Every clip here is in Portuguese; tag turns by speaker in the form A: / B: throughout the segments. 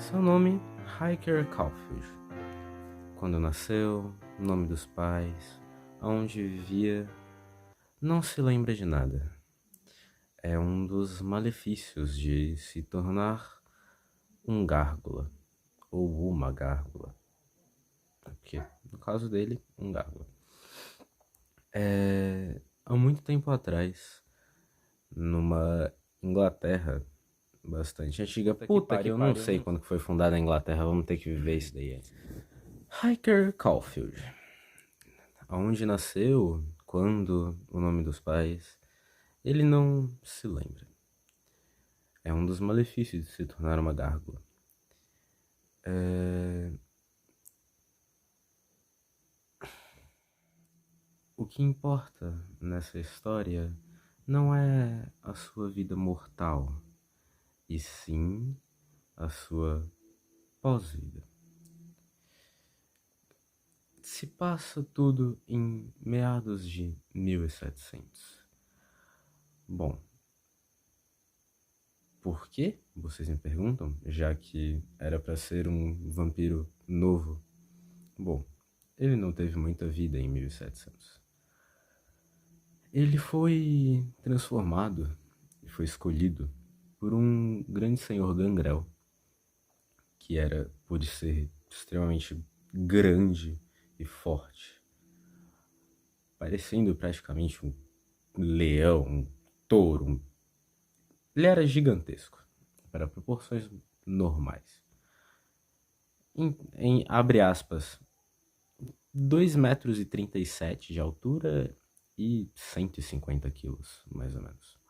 A: Seu nome, Hiker Caulfield. Quando nasceu, o nome dos pais, aonde vivia, não se lembra de nada. É um dos malefícios de se tornar um gárgula, ou uma gárgula. Porque, no caso dele, um gárgula. Há muito tempo atrás, numa Inglaterra bastante antiga. Puta que eu não sei quando que foi fundada a Inglaterra, vamos ter que viver isso daí. Hiker Caulfield. Aonde nasceu, quando, o nome dos pais, ele não se lembra. É um dos malefícios de se tornar uma gárgula. O que importa nessa história não é a sua vida mortal, e sim a sua pós-vida. Se passa tudo em meados de 1700. Bom, por quê? Vocês me perguntam, já que era para ser um vampiro novo. Bom, ele não teve muita vida em 1700. Ele foi transformado e foi escolhido por um grande senhor Gangrel, que pôde ser extremamente grande e forte, parecendo praticamente um leão, um touro. Ele era gigantesco, para proporções normais. Abre aspas, 2,37 metros de altura e 150 quilos, mais ou menos.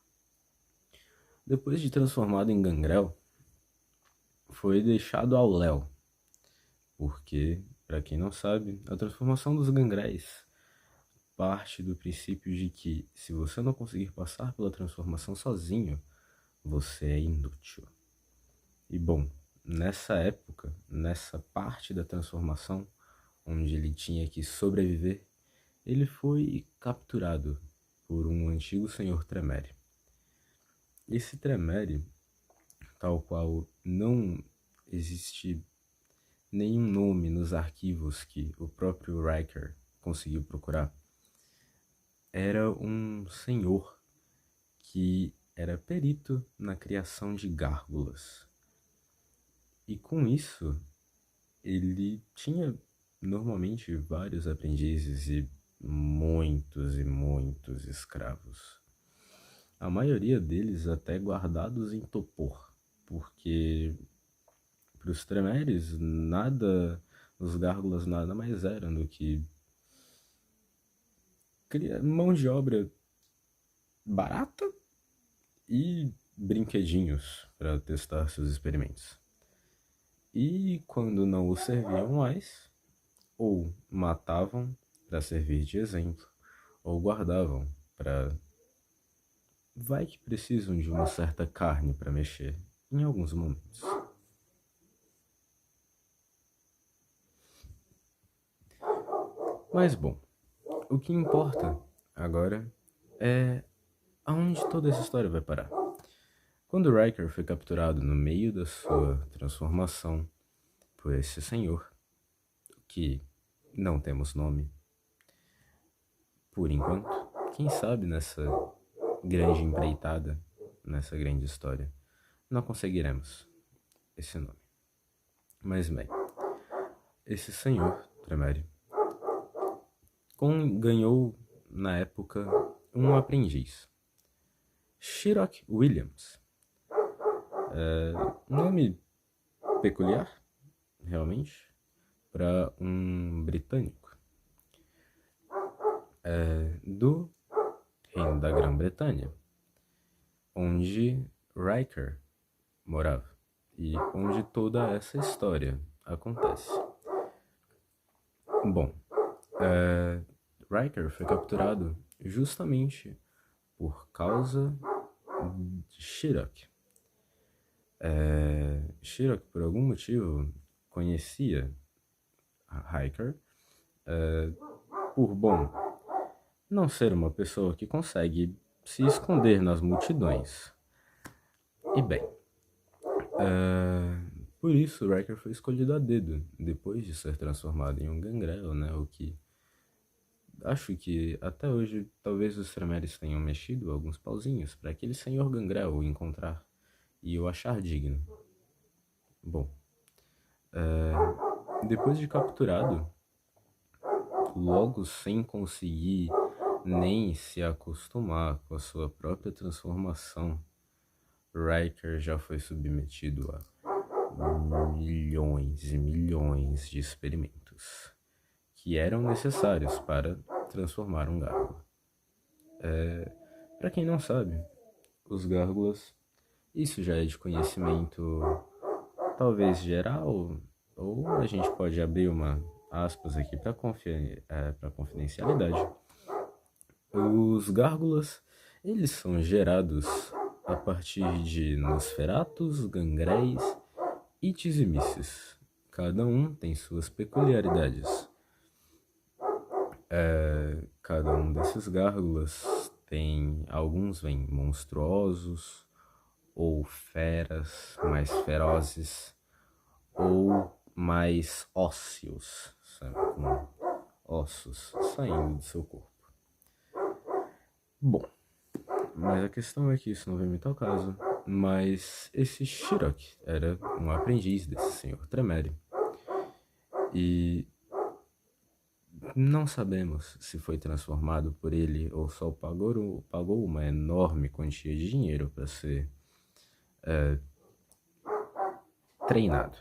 A: Depois de transformado em Gangrel, foi deixado ao léu, porque, para quem não sabe, a transformação dos gangréis parte do princípio de que, se você não conseguir passar pela transformação sozinho, você é inútil. E bom, nessa época, nessa parte da transformação, onde ele tinha que sobreviver, ele foi capturado por um antigo senhor Tremere. Esse Tremere, tal qual não existe nenhum nome nos arquivos que o próprio Riker conseguiu procurar, era um senhor que era perito na criação de gárgulas. E com isso, ele tinha normalmente vários aprendizes e muitos escravos. A maioria deles até guardados em Topor, porque para os Tremeres os gárgulas nada mais eram do que mão de obra barata e brinquedinhos para testar seus experimentos. E quando não os serviam mais, ou matavam para servir de exemplo, ou guardavam para... Vai que precisam de uma certa carne para mexer, em alguns momentos. Mas bom, o que importa agora é aonde toda essa história vai parar. Quando Riker foi capturado no meio da sua transformação por esse senhor, que não temos nome, por enquanto, quem sabe nessa grande empreitada, nessa grande história, não conseguiremos esse nome. Mas bem, esse senhor, Tremere, ganhou na época um aprendiz, Sherlock Williams. Nome peculiar, realmente, para um britânico do Reino da Grã-Bretanha, onde Riker morava e onde toda essa história acontece. Bom, Riker foi capturado justamente por causa de Sherlock. Sherlock, por algum motivo, conhecia Riker por, não ser uma pessoa que consegue se esconder nas multidões. E bem, Por isso, Riker foi escolhido a dedo, depois de ser transformado em um gangrel, né? O que acho que até hoje talvez os Tremeres tenham mexido alguns pauzinhos para aquele senhor gangrel o encontrar e o achar digno. Bom, depois de capturado, logo sem conseguir nem se acostumar com a sua própria transformação, Riker já foi submetido a milhões e milhões de experimentos que eram necessários para transformar um gárgula. Para quem não sabe, os gárgulas, isso já é de conhecimento talvez geral, ou a gente pode abrir uma aspas aqui para confidencialidade. Os gárgulas, eles são gerados a partir de nosferatus, gangréis e tizimices. Cada um tem suas peculiaridades. Cada um desses gárgulas tem, alguns vêm monstruosos, ou feras mais ferozes, ou mais ósseos, sabe? Com ossos saindo do seu corpo. Bom, mas a questão é que isso não vem muito ao caso. Mas esse Shirok era um aprendiz desse senhor Tremere. E não sabemos se foi transformado por ele ou só pagou uma enorme quantia de dinheiro para ser treinado.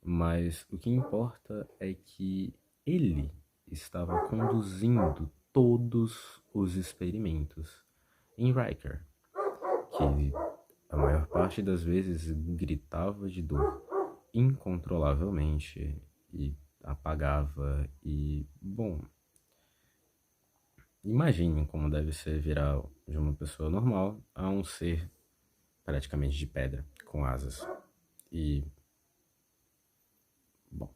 A: Mas o que importa é que ele estava conduzindo todos os experimentos em Riker, que a maior parte das vezes gritava de dor incontrolavelmente e apagava e, bom, imaginem como deve ser virar de uma pessoa normal a um ser praticamente de pedra, com asas e, bom,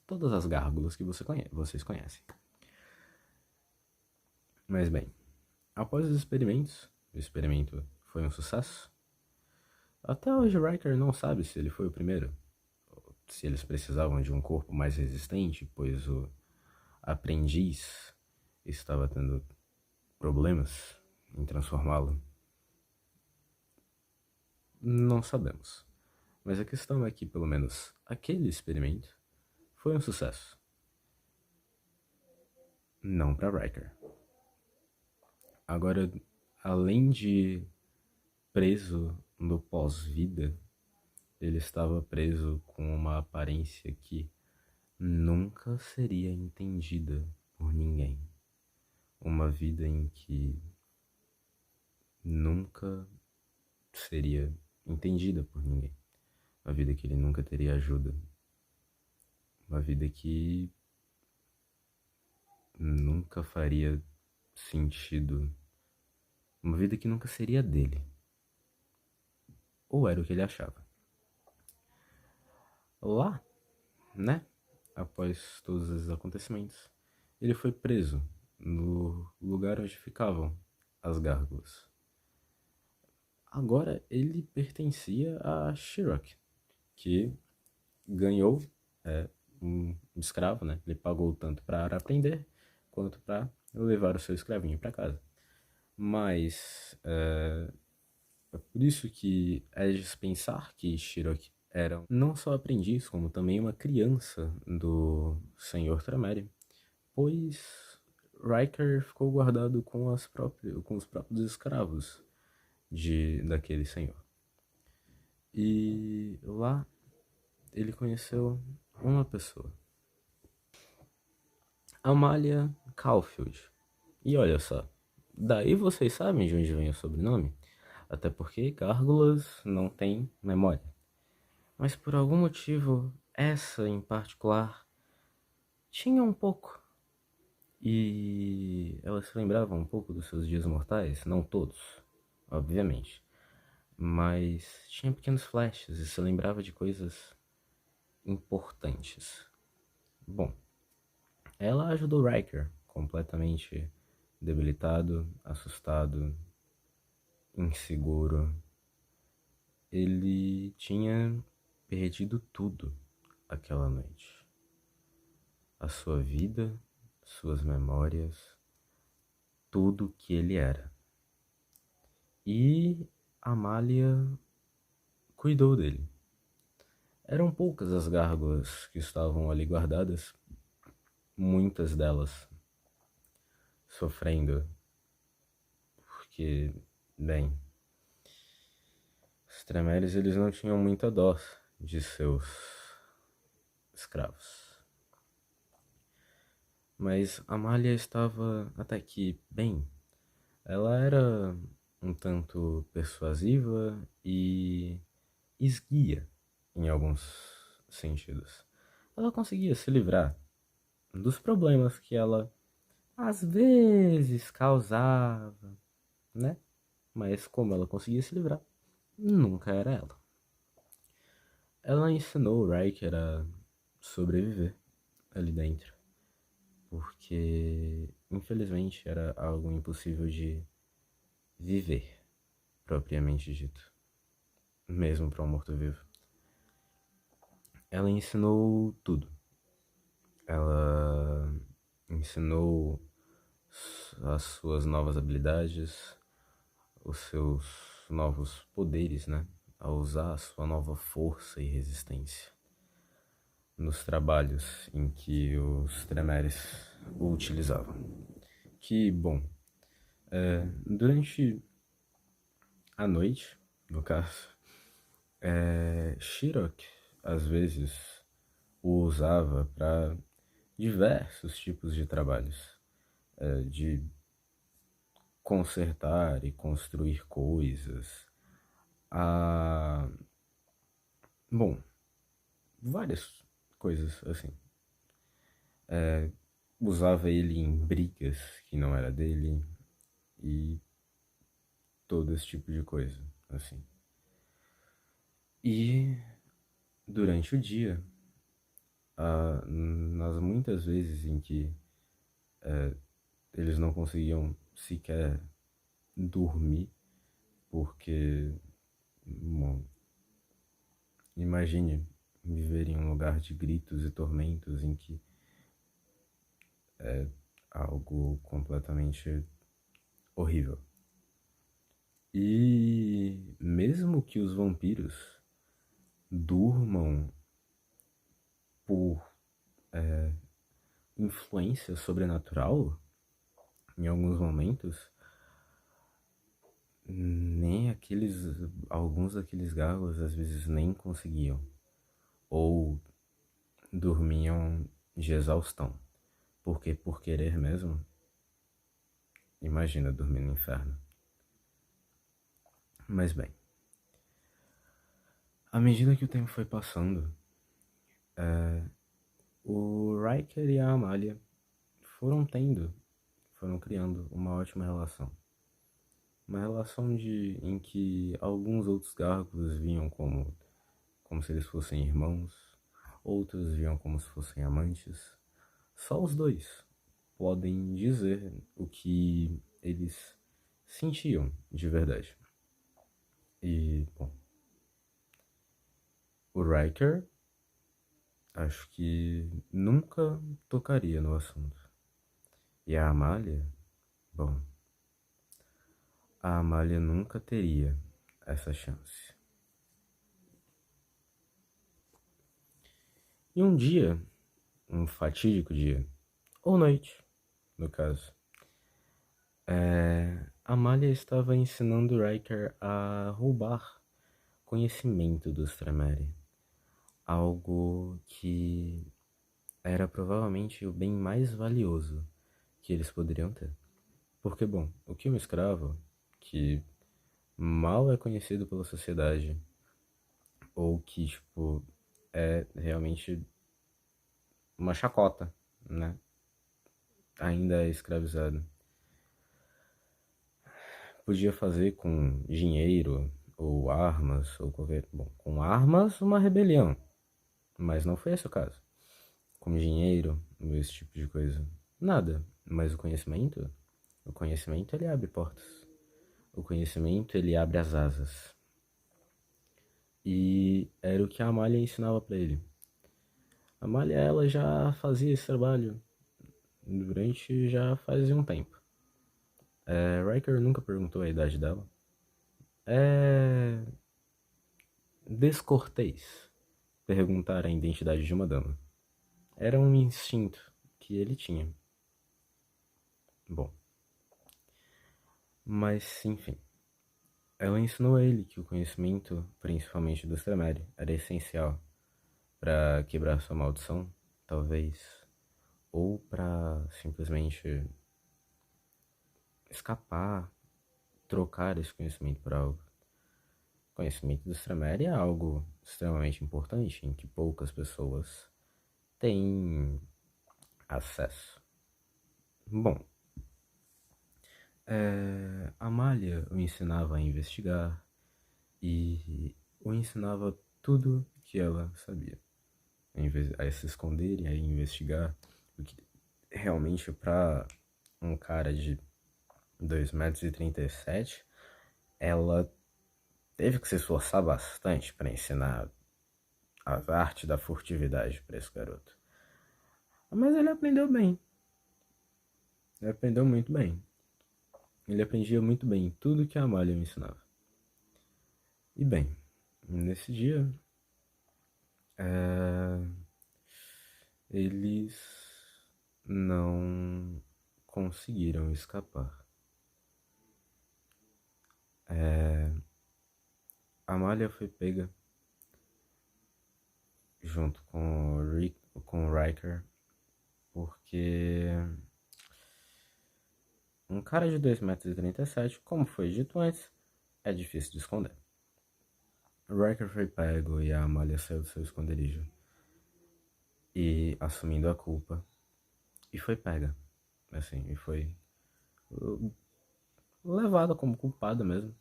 A: todas as gárgulas que vocês conhecem. Mas bem, após os experimentos, o experimento foi um sucesso. Até hoje Riker não sabe se ele foi o primeiro, se eles precisavam de um corpo mais resistente, pois o aprendiz estava tendo problemas em transformá-lo. Não sabemos. Mas a questão é que, pelo menos, aquele experimento foi um sucesso. Não para Riker. Agora, além de preso no pós-vida, ele estava preso com uma aparência que nunca seria entendida por ninguém. Uma vida em que nunca seria entendida por ninguém. Uma vida que ele nunca teria ajuda. Uma vida que nunca faria sentido. Uma vida que nunca seria dele. Ou era o que ele achava. Lá, né? Após todos esses acontecimentos, ele foi preso no lugar onde ficavam as gárgulas. Agora ele pertencia a Shirok, que ganhou um escravo, né? Ele pagou tanto para aprender quanto para levar o seu escravinho para casa. Mas é por isso que é de se pensar que Shirok era não só aprendiz, como também uma criança do Senhor Tremere, pois Riker ficou guardado com os próprios escravos daquele senhor. E lá ele conheceu uma pessoa, Amalia Caulfield. E olha só, daí vocês sabem de onde vem o sobrenome? Até porque gárgulas não têm memória. Mas por algum motivo, essa em particular tinha um pouco. E ela se lembrava um pouco dos seus dias mortais, não todos, obviamente. Mas tinha pequenos flashes e se lembrava de coisas importantes. Bom, ela ajudou Riker, completamente debilitado, assustado, inseguro. Ele tinha perdido tudo aquela noite. A sua vida, suas memórias, tudo que ele era. E Amália cuidou dele. Eram poucas as gárgulas que estavam ali guardadas, muitas delas sofrendo, porque, bem, os Tremeres eles não tinham muita dó de seus escravos. Mas Amália estava até que bem. Ela era um tanto persuasiva e esguia em alguns sentidos. Ela conseguia se livrar dos problemas que ela às vezes causava, né? Mas como ela conseguia se livrar, nunca era ela. Ela ensinou o Riker a sobreviver ali dentro, porque infelizmente era algo impossível de viver, propriamente dito, mesmo para um morto-vivo. Ela ensinou tudo. Ela ensinou as suas novas habilidades, os seus novos poderes, né? A usar a sua nova força e resistência nos trabalhos em que os Tremeres o utilizavam. Que, bom, durante a noite, no caso, Shirok às vezes o usava para diversos tipos de trabalhos, de consertar e construir coisas, bom, várias coisas assim. Usava ele em brigas que não era dele e todo esse tipo de coisa, assim. E durante o dia, nas muitas vezes em que eles não conseguiam sequer dormir, porque, bom, imagine viver em um lugar de gritos e tormentos em que é algo completamente horrível. E mesmo que os vampiros durmam por influência sobrenatural, em alguns momentos, nem alguns daqueles gárgulas às vezes nem conseguiam, ou dormiam de exaustão, porque por querer mesmo, imagina dormir no inferno. Mas bem, à medida que o tempo foi passando, o Riker e a Amália foram criando uma ótima relação. Uma relação em que alguns outros gárgulas viam como se eles fossem irmãos, outros viam como se fossem amantes. Só os dois podem dizer o que eles sentiam de verdade. E, bom, o Riker acho que nunca tocaria no assunto. E a Amália, bom, a Amália nunca teria essa chance. E um dia, um fatídico dia, ou noite, no caso, Amália estava ensinando Riker a roubar conhecimento dos Tremere. Algo que era provavelmente o bem mais valioso que eles poderiam ter. Porque, bom, o que um escravo, que mal é conhecido pela sociedade, ou que, tipo, é realmente uma chacota, né? Ainda é escravizado. Podia fazer com dinheiro, ou armas, ou qualquer... Bom, com armas, uma rebelião. Mas não foi esse o caso. Com dinheiro, esse tipo de coisa. Nada. Mas o conhecimento ele abre portas. O conhecimento ele abre as asas. E era o que a Amália ensinava pra ele. A Amália, ela já fazia esse trabalho durante já fazia um tempo. Riker nunca perguntou a idade dela. É descortês perguntar a identidade de uma dama. Era um instinto que ele tinha. Bom, mas enfim. Ela ensinou a ele que o conhecimento, principalmente do Tremere, era essencial para quebrar sua maldição, talvez, ou para simplesmente escapar, trocar esse conhecimento por algo. O conhecimento do Tremere é algo extremamente importante em que poucas pessoas têm acesso. Bom, Amália o ensinava a investigar e o ensinava tudo que ela sabia. A se esconder e a investigar. O que realmente para um cara de 2,37 m, ela teve que se esforçar bastante para ensinar a arte da furtividade para esse garoto. Mas ele aprendeu bem. Ele aprendeu muito bem. Ele aprendia muito bem tudo que a Amália me ensinava. E bem, nesse dia, eles não conseguiram escapar. A Amália foi pega junto com o Riker, porque um cara de 2,37 m, como foi dito antes, é difícil de esconder. O Riker foi pego e a Amália saiu do seu esconderijo, e assumindo a culpa, e foi pega, assim, e foi levada como culpada mesmo.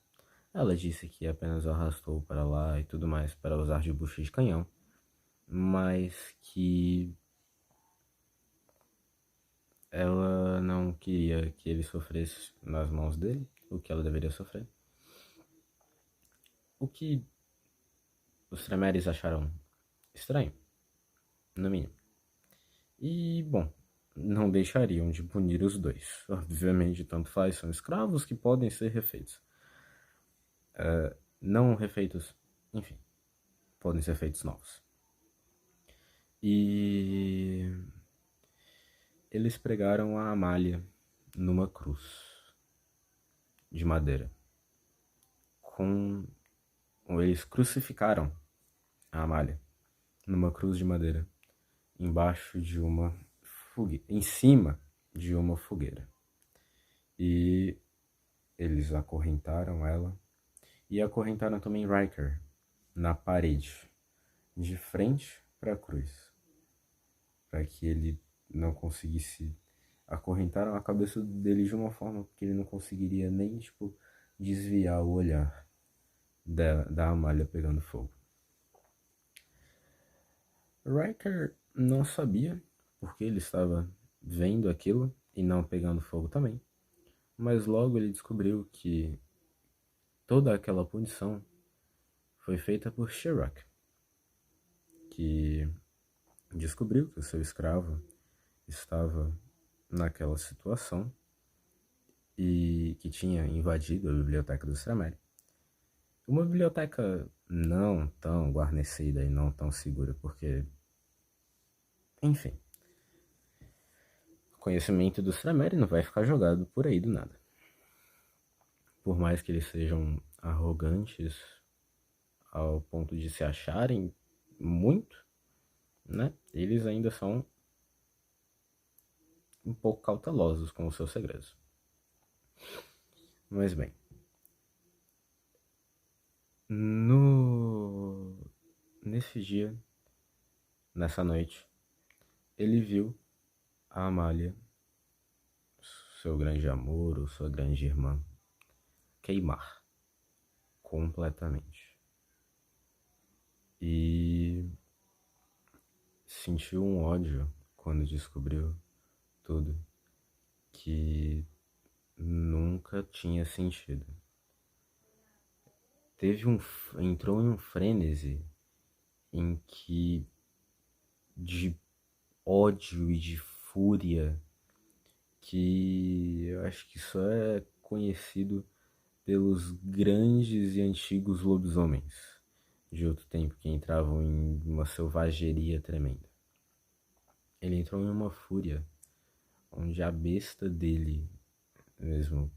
A: Ela disse que apenas o arrastou para lá e tudo mais para usar de bucha de canhão, mas que ela não queria que ele sofresse nas mãos dele o que ela deveria sofrer. O que os Tremeres acharam estranho, no mínimo. E, bom, não deixariam de punir os dois. Obviamente, tanto faz, são escravos que podem ser refeitos. Não refeitos, enfim, podem ser feitos novos. E eles pregaram a Amália numa cruz de madeira. Eles crucificaram a Amália numa cruz de madeira, embaixo de uma fogueira, em cima de uma fogueira. E eles acorrentaram ela e acorrentaram também Riker na parede, de frente para a cruz, para que ele não conseguisse. Acorrentaram a cabeça dele de uma forma que ele não conseguiria nem, tipo, desviar o olhar da Amália pegando fogo. Riker não sabia porque ele estava vendo aquilo e não pegando fogo também, mas logo ele descobriu que toda aquela punição foi feita por Shirak, que descobriu que o seu escravo estava naquela situação e que tinha invadido a biblioteca do Stramere. Uma biblioteca não tão guarnecida e não tão segura, porque, enfim, o conhecimento do Stramere não vai ficar jogado por aí do nada. Por mais que eles sejam arrogantes ao ponto de se acharem muito, né? Eles ainda são um pouco cautelosos com os seus segredos. Mas bem, nesse dia, nessa noite, ele viu a Amália, seu grande amor ou sua grande irmã, queimar completamente. E sentiu um ódio quando descobriu tudo que nunca tinha sentido. entrou em um frenesi em que de ódio e de fúria, que eu acho que só é conhecido pelos grandes e antigos lobisomens de outro tempo que entravam em uma selvageria tremenda. Ele entrou em uma fúria onde a besta dele mesmo,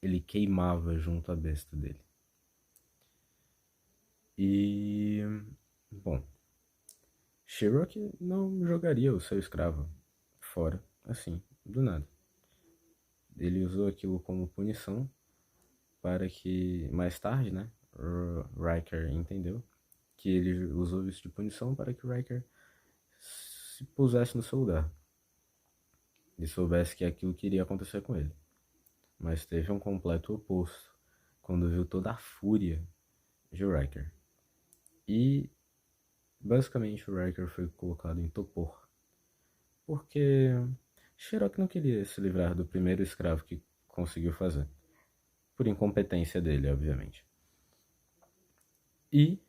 A: ele queimava junto à besta dele. E, bom, Sherlock não jogaria o seu escravo fora, assim, do nada. Ele usou aquilo como punição para que, mais tarde, né, Riker entendeu que ele usou isso de punição para que Riker se pusesse no seu lugar e soubesse que aquilo que iria acontecer com ele. Mas teve um completo oposto quando viu toda a fúria de Riker. E basicamente o Riker foi colocado em topor, porque Sherlock não queria se livrar do primeiro escravo que conseguiu fazer, por incompetência dele, obviamente. E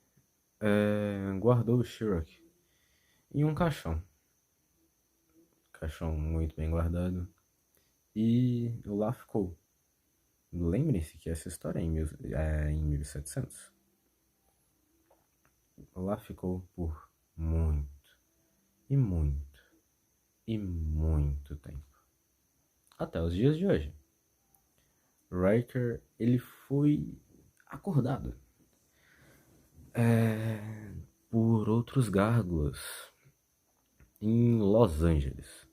A: guardou o Sherlock em um caixão muito bem guardado, e lá ficou. Lembrem-se que essa história é em 1700. Lá ficou por muito, e muito, e muito tempo. Até os dias de hoje. Riker, ele foi acordado por outros gárgulas em Los Angeles.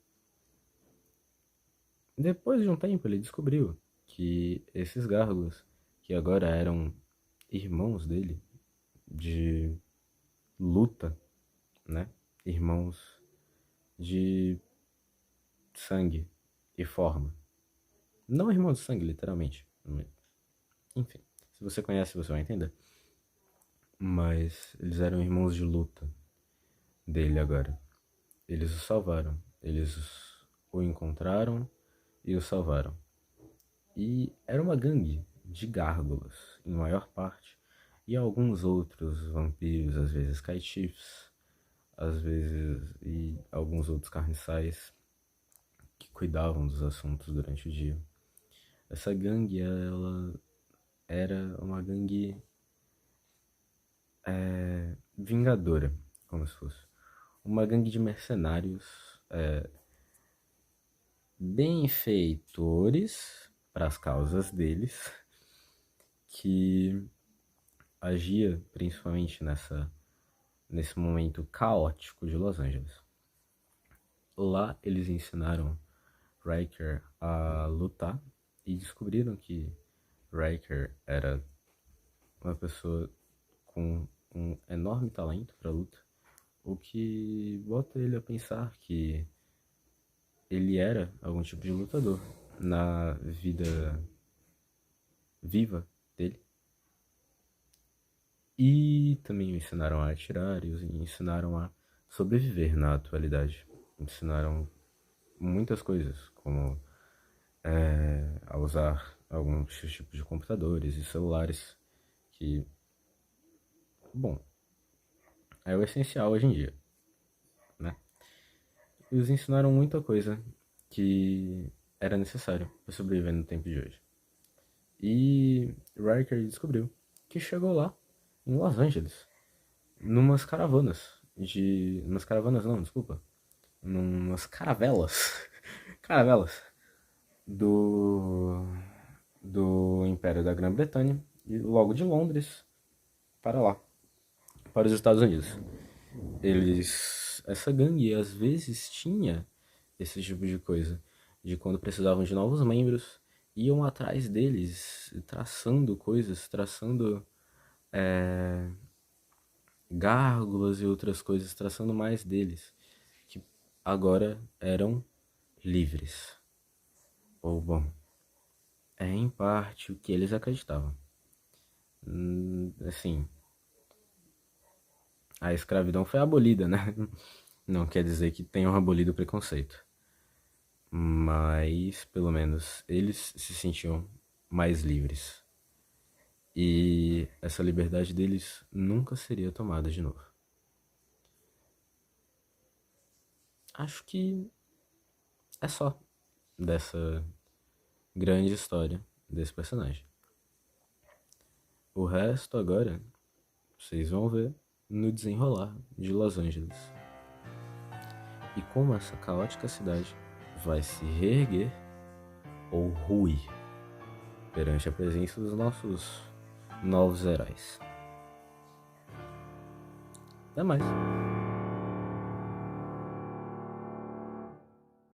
A: Depois de um tempo, ele descobriu que esses gárgulas, que agora eram irmãos dele de luta, né? Irmãos de sangue e forma. Não irmãos de sangue, literalmente. Enfim, se você conhece, você vai entender. Mas eles eram irmãos de luta dele agora. Eles o salvaram. Eles o encontraram e o salvaram. E era uma gangue de gárgulas, em maior parte, e alguns outros vampiros, às vezes caetifes, às vezes, e alguns outros carniçais que cuidavam dos assuntos durante o dia. Essa gangue, ela era uma gangue vingadora, como se fosse. Uma gangue de mercenários benfeitores para as causas deles, que agia principalmente nesse momento caótico de Los Angeles. Lá eles ensinaram Riker a lutar e descobriram que Riker era uma pessoa com um enorme talento para luta, o que bota ele a pensar que ele era algum tipo de lutador na vida viva dele. E também o ensinaram a atirar e os ensinaram a sobreviver na atualidade. Ensinaram muitas coisas, como a usar alguns tipos de computadores e celulares, que, bom, é o essencial hoje em dia, né? E os ensinaram muita coisa que era necessário para sobreviver no tempo de hoje. E Riker descobriu que chegou lá em Los Angeles, numas caravanas umas caravanas não, desculpa. Numas caravelas. Caravelas do Império da Grã-Bretanha e logo de Londres para lá, para os Estados Unidos. Essa gangue às vezes tinha esse tipo de coisa, de quando precisavam de novos membros, iam atrás deles, traçando coisas, traçando gárgulas e outras coisas, traçando mais deles, que agora eram livres. Ou, bom, é em parte o que eles acreditavam. Assim, a escravidão foi abolida, né? Não quer dizer que tenham abolido o preconceito. Mas, pelo menos, eles se sentiam mais livres. E essa liberdade deles nunca seria tomada de novo. Acho que é só dessa grande história desse personagem. O resto agora vocês vão ver no desenrolar de Los Angeles. E como essa caótica cidade vai se reerguer ou ruir perante a presença dos nossos novos heróis. Até mais!